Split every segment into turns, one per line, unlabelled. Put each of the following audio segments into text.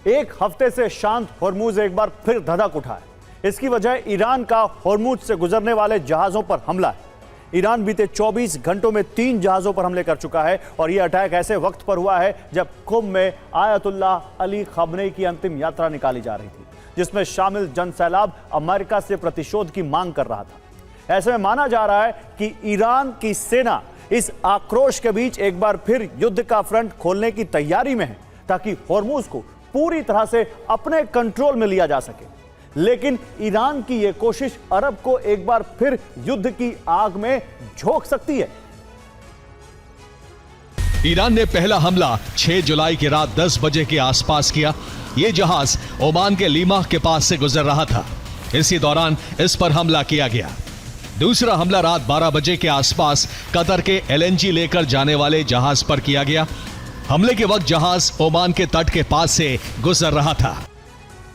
एक हफ्ते से शांत होर्मुज एक बार फिर धधक उठा है। इसकी वजह ईरान का होर्मुज से गुजरने वाले जहाजों पर हमला है। ईरान बीते 24 घंटों में 3 जहाजों पर हमले कर चुका है और यह अटैक ऐसे वक्त पर हुआ है जब कुंभ में आयतुल्लाह अली खamenei की अंतिम यात्रा निकाली जा रही थी, जिसमें शामिल जनसैलाब अमेरिका से प्रतिशोध की मांग कर रहा था। ऐसे में माना जा रहा है कि ईरान की सेना इस आक्रोश के बीच एक बार फिर युद्ध का फ्रंट खोलने की तैयारी में है, ताकि होर्मुज को पूरी तरह से अपने कंट्रोल में लिया जा सके। लेकिन ईरान की यह कोशिश अरब को एक बार फिर युद्ध की आग में झोंक सकती है।
ईरान ने पहला हमला 6 जुलाई की रात 10 बजे के आसपास किया। यह जहाज ओमान के लीमाह के पास से गुजर रहा था। इसी दौरान इस पर हमला किया गया। दूसरा हमला रात 12 बजे के आसपास कतर के LNG लेकर जाने वाले जहाज पर किया गया। हमले के वक्त जहाज ओमान के तट के पास से गुजर रहा था।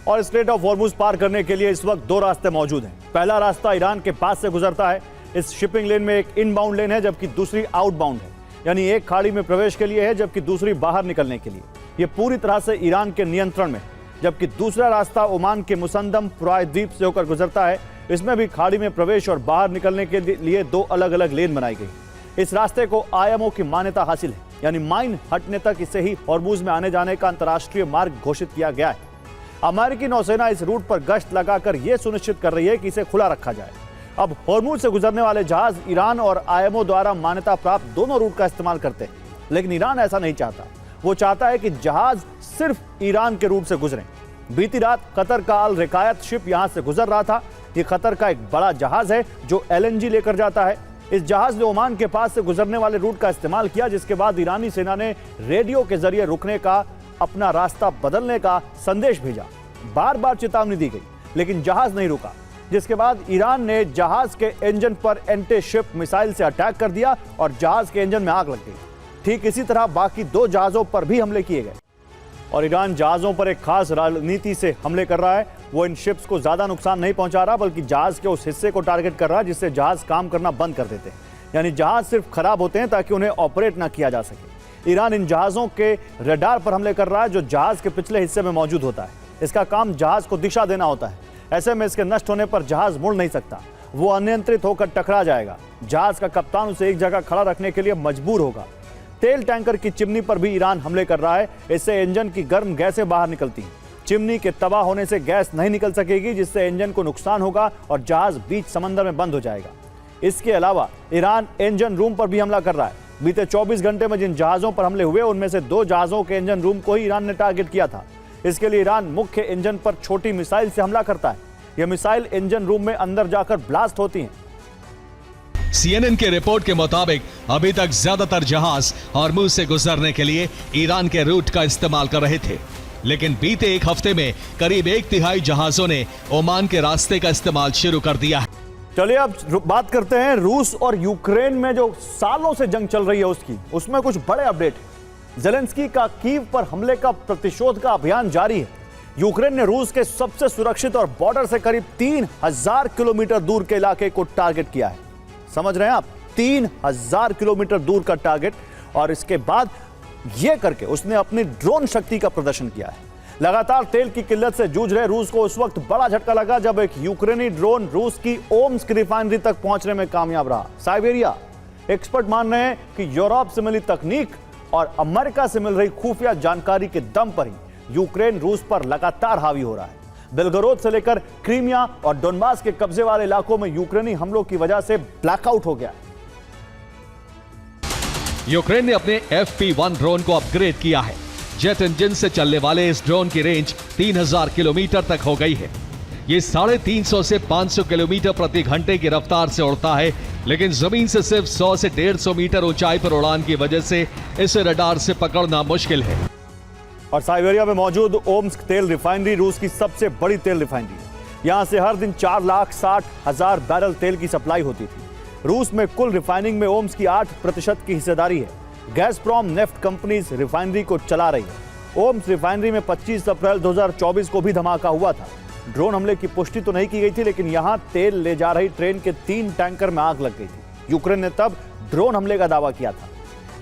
और स्ट्रेट ऑफ होर्मुज पार करने के लिए इस वक्त 2 रास्ते मौजूद हैं। पहला रास्ता ईरान के पास से गुजरता है। इस शिपिंग लेन में एक इनबाउंड लेन है, जबकि दूसरी आउटबाउंड है, यानी एक खाड़ी में प्रवेश के लिए है जबकि दूसरी बाहर निकलने के लिए। यह पूरी तरह से ईरान के नियंत्रण में है। जबकि दूसरा रास्ता ओमान के मुसंदम पुराय द्वीप से होकर गुजरता है। इसमें भी खाड़ी में प्रवेश और बाहर निकलने के लिए 2 अलग अलग लेन बनाई गई। इस रास्ते को IMO की मान्यता हासिल है, यानी माइन हटने तक इसे ही होर्मुज में आने जाने का अंतर्राष्ट्रीय मार्ग घोषित किया गया है। अमेरिकी नौसेना इस रूट पर गश्त लगाकर यह सुनिश्चित कर रही है कि इसे खुला रखा जाए। अब होर्मुज से गुजरने वाले जहाज ईरान और IMO द्वारा मान्यता प्राप्त दोनों रूट का इस्तेमाल करते हैं, लेकिन ईरान ऐसा नहीं चाहता। वो चाहता है कि जहाज सिर्फ ईरान के रूट से गुजरें। बीती रात कतर का अल रिकायत शिप यहां से गुजर रहा था। यह कतर का एक बड़ा जहाज है जो LNG लेकर जाता है। इस जहाज ने ओमान के पास से गुजरने वाले रूट का इस्तेमाल किया, जिसके बाद ईरानी सेना ने रेडियो के जरिए रुकने का, अपना रास्ता बदलने का संदेश भेजा। बार बार चेतावनी दी गई, लेकिन जहाज नहीं रुका, जिसके बाद ईरान ने जहाज के इंजन पर एंटी शिप मिसाइल से अटैक कर दिया और जहाज के इंजन में आग लग गई। ठीक इसी तरह बाकी 2 जहाजों पर भी हमले किए गए और ईरान जहाजों पर एक खास रणनीति से हमले कर रहा है। वो इन शिप्स को ज्यादा नुकसान नहीं पहुंचा रहा, बल्कि जहाज के उस हिस्से को टारगेट कर रहा है जिससे जहाज काम करना बंद कर देते हैं। यानी जहाज सिर्फ खराब होते हैं ताकि उन्हें ऑपरेट ना किया जा सके। ईरान इन जहाजों के रडार पर हमले कर रहा है जो जहाज के पिछले हिस्से में मौजूद होता है। इसका काम जहाज को दिशा देना होता है। ऐसे में इसके नष्ट होने पर जहाज मुड़ नहीं सकता, वो अनियंत्रित होकर टकरा जाएगा। जहाज का कप्तान उसे एक जगह खड़ा रखने के लिए मजबूर होगा। तेल टैंकर की चिमनी पर भी ईरान हमले कर रहा है। इससे इंजन की गर्म गैसें बाहर निकलती हैं। चिमनी के तबाह होने से गैस नहीं निकल सकेगी, जिससे इंजन को नुकसान होगा और जहाज बीच समंदर में बंद हो जाएगा। इसके अलावा ईरान इंजन रूम पर भी हमला कर रहा है। बीते 24 घंटे में जिन जहाजों पर हमले हुए उनमें से 2 जहाजों के इंजन रूम को ही ईरान ने टारगेट किया था। इसके लिए ईरान मुख्य इंजन पर छोटी मिसाइल से हमला करता है। यह मिसाइल इंजन रूम में अंदर जाकर ब्लास्ट होती हैं।
CNN के रिपोर्ट के मुताबिक अभी तक ज्यादातर जहाज होर्मुज से गुजरने के लिए ईरान के रूट का इस्तेमाल कर रहे थे, लेकिन बीते एक हफ्ते में करीब 1/3 जहाजों ने ओमान के रास्ते का इस्तेमाल शुरू कर दिया है।
चलिए अब बात करते हैं रूस और यूक्रेन में जो सालों से जंग चल रही है उसमें कुछ बड़े अपडेट है। ज़ेलेंस्की का कीव पर हमले का प्रतिशोध का अभियान जारी है। यूक्रेन ने रूस के सबसे सुरक्षित और बॉर्डर से करीब 3000 किलोमीटर दूर के इलाके को टारगेट किया है। समझ रहे हैं आप, 3000 किलोमीटर दूर का टारगेट। और इसके बाद यह करके उसने अपनी ड्रोन शक्ति का प्रदर्शन किया है। लगातार तेल की किल्लत से जूझ रहे रूस को उस वक्त बड़ा झटका लगा जब एक यूक्रेनी ड्रोन रूस की ओम्स्क रिफाइनरी तक पहुंचने में कामयाब रहा। साइबेरिया एक्सपर्ट मान रहे हैं कि यूरोप से मिली तकनीक और अमेरिका से मिल रही खुफिया जानकारी के दम पर ही यूक्रेन रूस पर लगातार हावी हो रहा है। बेलगरोद से लेकर क्रीमिया और डोनबास के कब्जे वाले इलाकों में यूक्रेनी हमलों की वजह से ब्लैकआउट हो गया।
यूक्रेन ने अपने FP1 ड्रोन को अपग्रेड किया है। जेट इंजन से चलने वाले इस ड्रोन की रेंज 3000 किलोमीटर तक हो गई है। ये 350 से 500 किलोमीटर प्रति घंटे की रफ्तार से उड़ता है, लेकिन जमीन से सिर्फ 100 से 150 मीटर ऊंचाई पर उड़ान की वजह से इसे रडार से पकड़ना मुश्किल है।
और साइबेरिया में मौजूद ओम्स्क तेल रिफाइनरी रूस की सबसे बड़ी तेल रिफाइनरी है। यहां से हर दिन 4,60,000 बैरल तेल की सप्लाई होती थी। रूस में कुल रिफाइनिंग में ओम्स्क की 8% की हिस्सेदारी है। गैसप्रॉम नेफ्ट कंपनीज रिफाइनरी को चला रही है। ओम्स्क रिफाइनरी में 25 अप्रैल 2024 को भी धमाका हुआ था। ड्रोन हमले की पुष्टि तो नहीं की गई थी, लेकिन यहां तेल ले जा रही ट्रेन के 3 टैंकर में आग लग गई थी। यूक्रेन ने तब ड्रोन हमले का दावा किया था।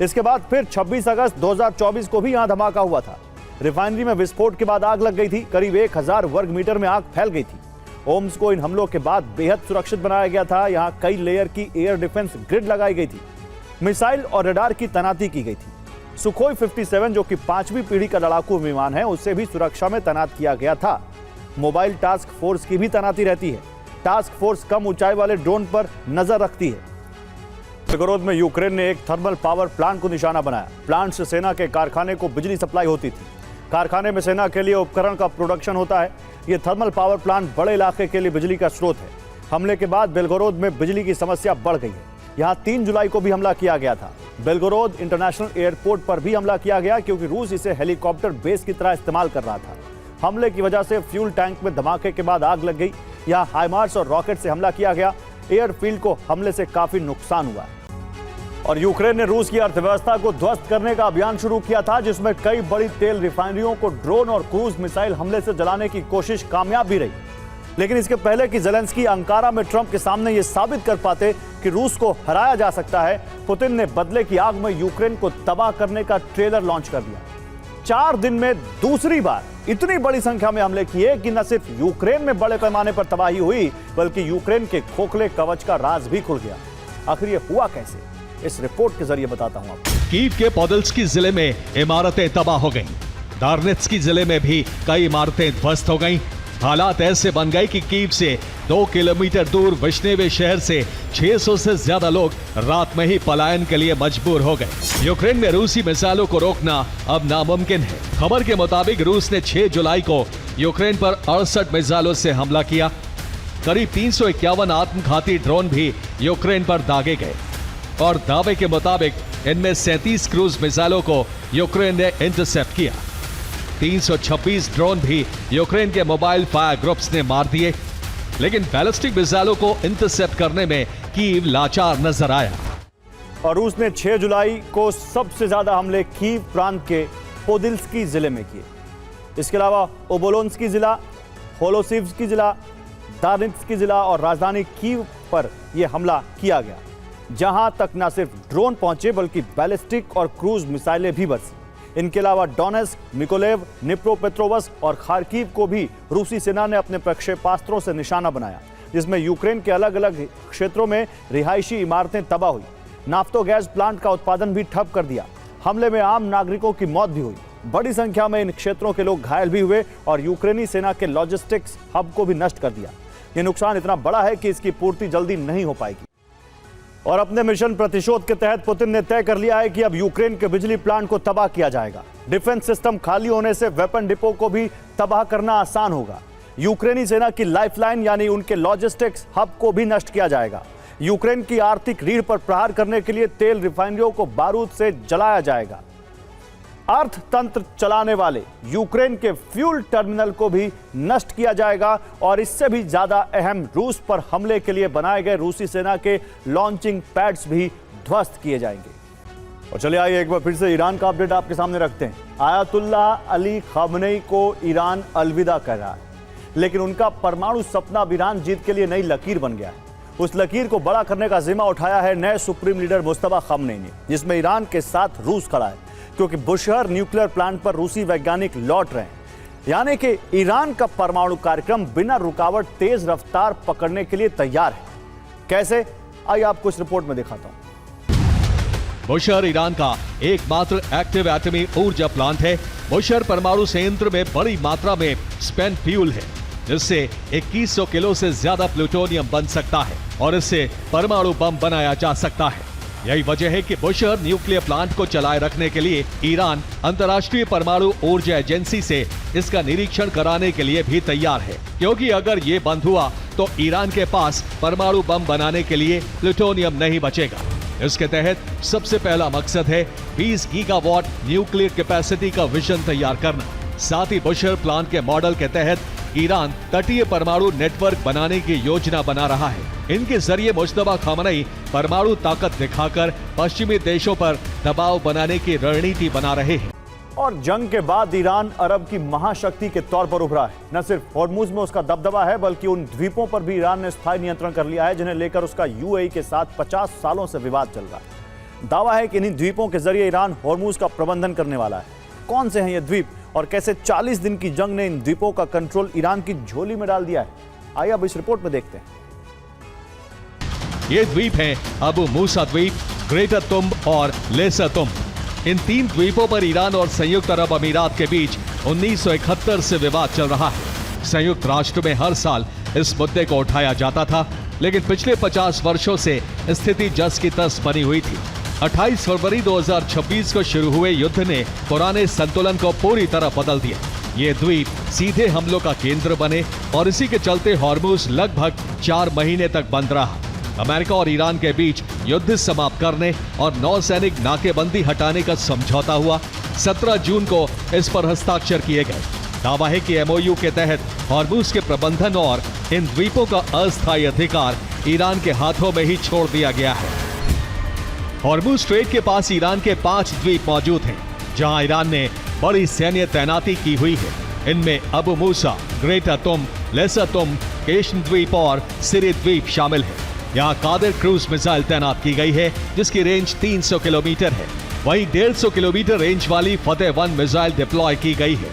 इसके बाद फिर 26 अगस्त 2024 को भी यहां धमाका हुआ था। रिफाइनरी में विस्फोट के बाद आग लग गई थी। करीब 1000 वर्ग मीटर में आग फैल गई थी। होम्स को इन हमलों के बाद बेहद सुरक्षित बनाया गया था। यहां कई लेयर की एयर डिफेंस ग्रिड लगाई गई थी। मिसाइल और रडार की तैनाती की गई थी। सुखोई 57 जो कि 5वीं पीढ़ी का लड़ाकू विमान है, उसे भी सुरक्षा में तैनात किया गया था। मोबाइल टास्क फोर्स की भी तैनाती रहती है। टास्क फोर्स कम ऊंचाई वाले ड्रोन पर नजर रखती है। बेलगोरोद में यूक्रेन ने एक थर्मल पावर प्लांट को निशाना बनाया। प्लांट से सेना के कारखाने को बिजली सप्लाई होती थी। कारखाने में सेना के लिए उपकरण का प्रोडक्शन होता है। यह थर्मल पावर प्लांट बड़े इलाके के लिए बिजली का स्रोत है। हमले के बाद बेलगोरोद में बिजली की समस्या बढ़ गई है। यहाँ 3 जुलाई को भी हमला किया गया था। बेलगोरोद इंटरनेशनल एयरपोर्ट पर भी हमला किया गया क्योंकि रूस इसे हेलीकॉप्टर बेस की तरह इस्तेमाल कर रहा था। हमले की वजह से फ्यूल टैंक में धमाके के बाद आग लग गई। यहाँ हाइमार्स और रॉकेट से हमला किया गया। एयरफील्ड को हमले से काफी नुकसान हुआ। और यूक्रेन ने रूस की अर्थव्यवस्था को ध्वस्त करने का अभियान शुरू किया था, जिसमें कई बड़ी तेल रिफाइनरियों को ड्रोन और क्रूज मिसाइल हमले से जलाने की कोशिश कामयाब भी रही। लेकिन इसके पहले कि ज़ेलेंस्की अंकारा में ट्रंप के सामने यह साबित कर पाते कि रूस को हराया जा सकता है, पुतिन ने बदले की आग में यूक्रेन को तबाह करने का ट्रेलर लॉन्च कर दिया। 4 दिन में दूसरी बार इतनी बड़ी संख्या में हमले किए कि न सिर्फ यूक्रेन में बड़े पैमाने पर तबाही हुई, बल्कि यूक्रेन के खोखले कवच का राज भी खुल गया। आखिर ये हुआ कैसे, इस रिपोर्ट के जरिए बताता हूं आपको।
कीव के पोदल्स्की जिले में इमारतें तबाह हो गईं। दार्नेत्स्की जिले में भी कई इमारतें ध्वस्त हो गईं। हालात ऐसे बन गए कि कीव से 2 किलोमीटर दूर विश्नेवे शहर से 600 से ज्यादा लोग रात में ही पलायन के लिए मजबूर हो गए। यूक्रेन में रूसी मिसाइलों को रोकना अब नामुमकिन है। खबर के मुताबिक रूस ने 6 जुलाई को यूक्रेन पर 68 मिसाइलों से हमला किया। करीब 351 आत्मघाती ड्रोन भी यूक्रेन पर दागे गए और दावे के मुताबिक इनमें 37 क्रूज मिसाइलों को यूक्रेन ने इंटरसेप्ट किया। 326 ड्रोन भी यूक्रेन के मोबाइल फायर ग्रुप्स ने मार दिए। लेकिन बैलिस्टिक मिसाइलों को इंटरसेप्ट करने में कीव लाचार नजर आया।
और रूस ने 6 जुलाई को सबसे ज्यादा हमले कीव प्रांत के पोदिल्स्की जिले में किए। इसके अलावा ओबोलोन्स्की जिला, होलोसिव्स्की जिला, दार्नेत्स्की जिला और राजधानी कीव पर यह हमला किया गया, जहां तक न सिर्फ ड्रोन पहुंचे बल्कि बैलिस्टिक और क्रूज मिसाइलें भी बरसी। इनके अलावा डोनेस्क, मिकोलेव, निप्रोपेट्रोवस्क और खार्किव को भी रूसी सेना ने अपने प्रक्षेपास्त्रों से निशाना बनाया, जिसमें यूक्रेन के अलग अलग क्षेत्रों में रिहायशी इमारतें तबाह हुई। नाफ्तो गैस प्लांट का उत्पादन भी ठप कर दिया। हमले में आम नागरिकों की मौत भी हुई। बड़ी संख्या में इन क्षेत्रों के लोग घायल भी हुए और यूक्रेनी सेना के लॉजिस्टिक्स हब को भी नष्ट कर दिया। ये नुकसान इतना बड़ा है कि इसकी पूर्ति जल्दी नहीं हो पाएगी। और अपने मिशन प्रतिशोध के तहत पुतिन ने तय कर लिया है कि अब यूक्रेन के बिजली प्लांट को तबाह किया जाएगा। डिफेंस सिस्टम खाली होने से वेपन डिपो को भी तबाह करना आसान होगा। यूक्रेनी सेना की लाइफलाइन यानी उनके लॉजिस्टिक्स हब को भी नष्ट किया जाएगा। यूक्रेन की आर्थिक रीढ़ पर प्रहार करने के लिए तेल रिफाइनरियों को बारूद से जलाया जाएगा। अर्थतंत्र चलाने वाले यूक्रेन के फ्यूल टर्मिनल को भी नष्ट किया जाएगा और इससे भी ज्यादा अहम रूस पर हमले के लिए बनाए गए रूसी सेना के लॉन्चिंग पैड्स भी ध्वस्त किए जाएंगे। और चलिए आइए एक बार फिर से ईरान का अपडेट आपके सामने रखते हैं। आयतुल्लाह अली खामनेई को ईरान अलविदा कह रहा है, लेकिन उनका परमाणु सपना अब ईरान जीत के लिए नई लकीर बन गया है। उस लकीर को बड़ा करने का जिम्मा उठाया है नए सुप्रीम लीडर मुस्तफा खामनेई ने, जिसमें ईरान के साथ रूस खड़ा है, क्योंकि बुशहर न्यूक्लियर प्लांट पर रूसी वैज्ञानिक लौट रहे हैं। यानी कि ईरान का परमाणु कार्यक्रम बिना रुकावट तेज रफ्तार पकड़ने के लिए तैयार है। कैसे, आइए आपको इस रिपोर्ट में दिखाता हूं।
बुशहर ईरान का एकमात्र एक्टिव एटमी ऊर्जा प्लांट है। बुशहर परमाणु संयंत्र में बड़ी मात्रा में स्पेंट फ्यूल है, जिससे 2100 किलो से ज्यादा प्लूटोनियम बन सकता है और इससे परमाणु बम बनाया जा सकता है। यही वजह है कि बुशहर न्यूक्लियर प्लांट को चलाए रखने के लिए ईरान अंतर्राष्ट्रीय परमाणु ऊर्जा एजेंसी से इसका निरीक्षण कराने के लिए भी तैयार है, क्योंकि अगर ये बंद हुआ तो ईरान के पास परमाणु बम बनाने के लिए प्लूटोनियम नहीं बचेगा। इसके तहत सबसे पहला मकसद है 20 गीगावाट न्यूक्लियर कैपेसिटी का विजन तैयार करना। साथ ही बुशहर प्लांट के मॉडल के तहत ईरान तटीय परमाणु नेटवर्क बनाने की योजना बना रहा है। इनके जरिए मुस्तफा खामनेई परमाणु ताकत दिखाकर पश्चिमी देशों पर दबाव बनाने की रणनीति बना रहे हैं।
और जंग के बाद ईरान अरब की महाशक्ति के तौर पर उभरा है। न सिर्फ हॉर्मुज में उसका दबदबा है, बल्कि उन द्वीपों पर भी ईरान ने स्थायी नियंत्रण कर लिया है, जिन्हें लेकर उसका यूएई के साथ 50 सालों से विवाद चल रहा है। दावा है कि इन्हीं द्वीपों के जरिए ईरान हॉर्मुज का प्रबंधन करने वाला है। कौन से हैं ये द्वीप और कैसे 40 दिन की जंग ने इन द्वीपों का कंट्रोल ईरान की झोली में डाल दिया है। आइए अब इस रिपोर्ट में देखते हैं।
ये द्वीप हैं अबू मूसा द्वीप, ग्रेटर तुंब और लेसर तुंब। इन 3 द्वीपों पर ईरान और संयुक्त अरब अमीरात के बीच 1971 से विवाद चल रहा है। संयुक्त राष्ट्र में हर साल इस मुद्दे को उठाया जाता था, लेकिन पिछले 50 वर्षों से स्थिति जस की तस बनी हुई थी। 28 फरवरी 2026 को शुरू हुए युद्ध ने पुराने संतुलन को पूरी तरह बदल दिया। ये द्वीप सीधे हमलों का केंद्र बने और इसी के चलते हॉर्मुज लगभग 4 महीने तक बंद रहा। अमेरिका और ईरान के बीच युद्ध समाप्त करने और नौसैनिक नाकेबंदी हटाने का समझौता हुआ। 17 जून को इस पर हस्ताक्षर किए गए। दावा है कि एमओयू के तहत हॉर्मुज के प्रबंधन और इन द्वीपों का अस्थायी अधिकार ईरान के हाथों में ही छोड़ दिया गया है। हॉर्मुज स्ट्रेट के पास ईरान के 5 द्वीप मौजूद हैं, जहां ईरान ने बड़ी सैन्य तैनाती की हुई है। इनमें अबू मूसा, ग्रेटर तुंब, लेसर तुंब, केशन द्वीप और सिरी द्वीप शामिल है। यहाँ कादिर क्रूज मिसाइल तैनात की गई है, जिसकी रेंज 300 किलोमीटर है। वहीं 150 किलोमीटर रेंज वाली फतेह 1 मिसाइल डिप्लॉय की गई है।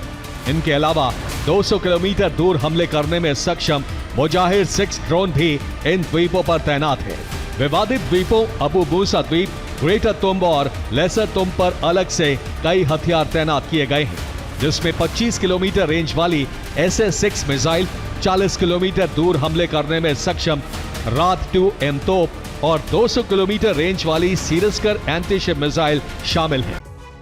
इनके अलावा 200 किलोमीटर दूर हमले करने में सक्षम मुजाहिर 6 ड्रोन भी इन द्वीपों पर तैनात है। विवादित द्वीपों अबू मूसा द्वीप, ग्रेटर तुंब और लेसर तुंब पर अलग से कई हथियार तैनात किए गए हैं, जिसमें 25 किलोमीटर रेंज वाली SS-6 मिसाइल, 40 किलोमीटर दूर हमले करने में सक्षम रात 2M तोप और 200 किलोमीटर रेंज वाली सीरस्कर एंटी-शिप मिसाइल शामिल है।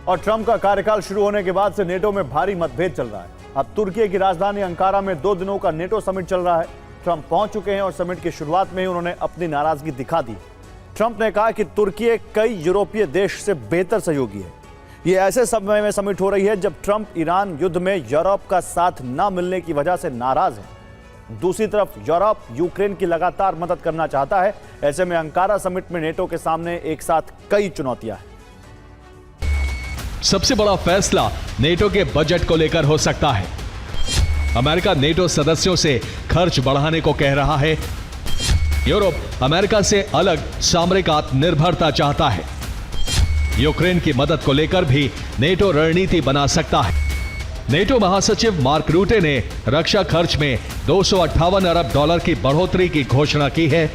और ट्रंप का कार्यकाल शुरू होने के बाद से नेटो में भारी मतभेद चल रहा है। अब तुर्की की राजधानी अंकारा में 2 दिनों का नेटो समिट चल रहा है। ट्रंप पहुंच चुके हैं और समिट की शुरुआत में ही उन्होंने अपनी नाराजगी दिखा दी। ट्रंप ने कहा कि तुर्की कई यूरोपीय देश से बेहतर सहयोगी है। ये ऐसे समय में समिट हो रही है जब ट्रंप ईरान युद्ध में यूरोप का साथ न मिलने की वजह से नाराज है। दूसरी तरफ यूरोप यूक्रेन की लगातार मदद करना चाहता है। ऐसे में अंकारा समिट में नेटो के सामने एक साथ कई चुनौतियां हैं।
सबसे बड़ा फैसला नेटो के बजट को लेकर हो सकता है। अमेरिका नेटो सदस्यों से खर्च बढ़ाने को कह रहा है। यूरोप अमेरिका से अलग सामरिक आत्मनिर्भरता चाहता है। यूक्रेन की मदद को लेकर भी नेटो रणनीति बना सकता है। नेटो महासचिव मार्क रूटे ने रक्षा खर्च में 258 अरब डॉलर की बढ़ोतरी की घोषणा की है।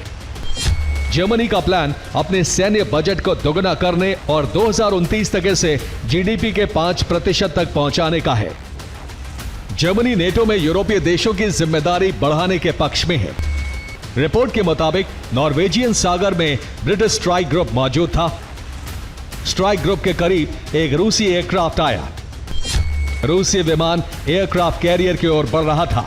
जर्मनी का प्लान अपने सैन्य बजट को दोगुना करने और 2029 तक इसे जीडीपी के 5% तक पहुंचाने का है। जर्मनी नेटो में यूरोपीय देशों की जिम्मेदारी बढ़ाने के पक्ष में है। रिपोर्ट के मुताबिक नॉर्वेजियन सागर में ब्रिटिश स्ट्राइक ग्रुप मौजूद था। स्ट्राइक ग्रुप के करीब एक रूसी एयरक्राफ्ट आया। रूसी विमान एयरक्राफ्ट कैरियर की ओर बढ़ रहा था।